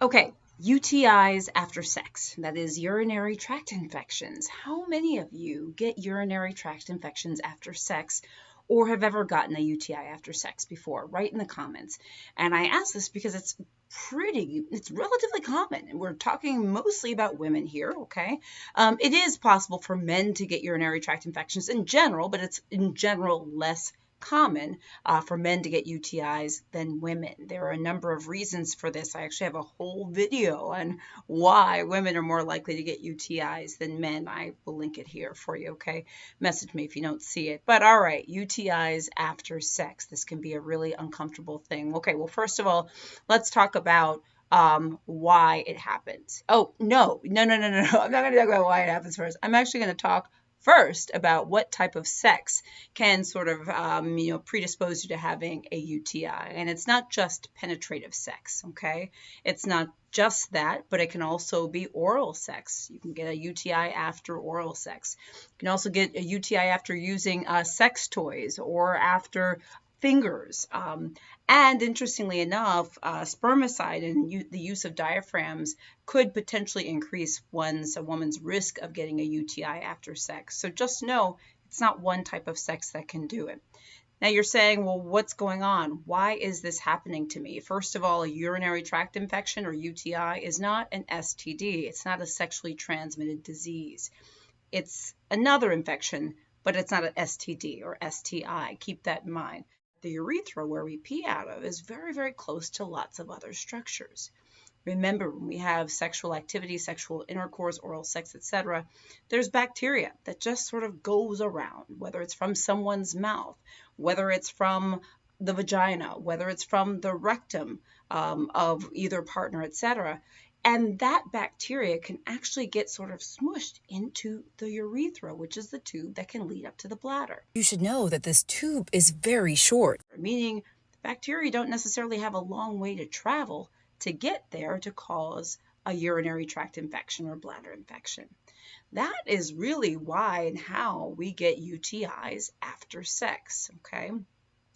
Okay, UTIs after sex, that is urinary tract infections. How many of you get urinary tract infections after sex or have ever gotten a UTI after sex before? Write in the comments. And I ask this because it's relatively common. And we're talking mostly about women here, okay? It is possible for men to get urinary tract infections in general, but it's in general less common for men to get UTIs than women. There are a number of reasons for this. I actually have a whole video on why women are more likely to get UTIs than men. I will link it here for you, okay? Message me if you don't see it. But all right, UTIs after sex. This can be a really uncomfortable thing. Okay, well, first of all, let's talk about why it happens. Oh, no. I'm not going to talk about why it happens first. I'm actually going to talk first about what type of sex can sort of predispose you to having a UTI. And it's not just penetrative sex, okay? It's not just that, but it can also be oral sex. You can get a UTI after oral sex. You can also get a UTI after using sex toys or after fingers. And interestingly enough, spermicide and the use of diaphragms could potentially increase a woman's risk of getting a UTI after sex. So just know it's not one type of sex that can do it. Now you're saying, well, what's going on? Why is this happening to me? First of all, a urinary tract infection or UTI is not an STD. It's not a sexually transmitted disease. It's another infection, but it's not an STD or STI. Keep that in mind. The urethra, where we pee out of, is very, very close to lots of other structures. Remember, when we have sexual activity, sexual intercourse, oral sex, etc., there's bacteria that just sort of goes around, whether it's from someone's mouth, whether it's from the vagina, whether it's from the rectum of either partner, etc. And that bacteria can actually get sort of smushed into the urethra, which is the tube that can lead up to the bladder. You should know that this tube is very short. Meaning bacteria don't necessarily have a long way to travel to get there to cause a urinary tract infection or bladder infection. That is really why and how we get UTIs after sex, okay?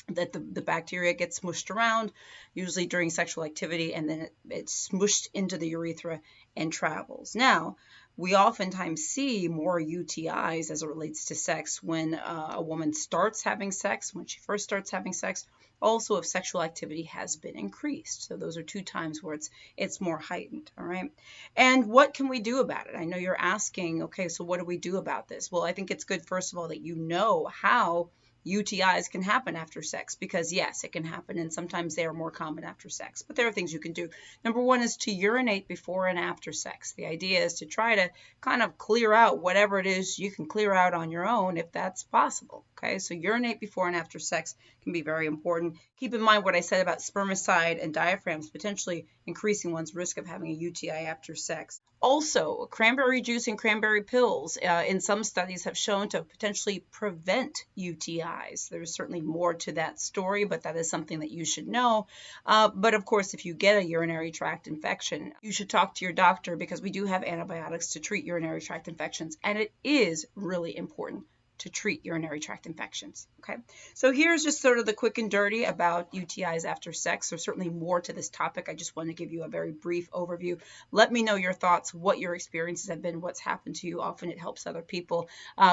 That the bacteria gets smushed around, usually during sexual activity, and then it's smushed into the urethra and travels. Now, we oftentimes see more UTIs as it relates to sex when a woman starts having sex, when she first starts having sex, also if sexual activity has been increased. So those are two times where it's more heightened, all right? And what can we do about it? I know you're asking, okay, so what do we do about this? Well, I think it's good, first of all, that you know how UTIs can happen after sex, because yes, it can happen, and sometimes they are more common after sex, but there are things you can do. Number one is to urinate before and after sex. The idea is to try to kind of clear out whatever it is you can clear out on your own if that's possible, okay? So urinate before and after sex can be very important. Keep in mind what I said about spermicide and diaphragms potentially increasing one's risk of having a UTI after sex. Also, cranberry juice and cranberry pills in some studies have shown to potentially prevent UTIs. There's certainly more to that story, but that is something that you should know. But of course, if you get a urinary tract infection, you should talk to your doctor, because we do have antibiotics to treat urinary tract infections, and it is really important to treat urinary tract infections, okay? So here's just sort of the quick and dirty about UTIs after sex. There's certainly more to this topic. I just want to give you a very brief overview. Let me know your thoughts, what your experiences have been, what's happened to you. Often it helps other people.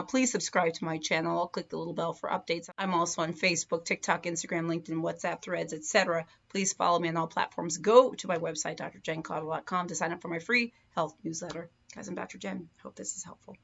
Please subscribe to my channel. Click the little bell for updates. I'm also on Facebook, TikTok, Instagram, LinkedIn, WhatsApp, Threads, etc. Please follow me on all platforms. Go to my website, drjencaudle.com, to sign up for my free health newsletter. Guys, I'm Dr. Jen. Hope this is helpful.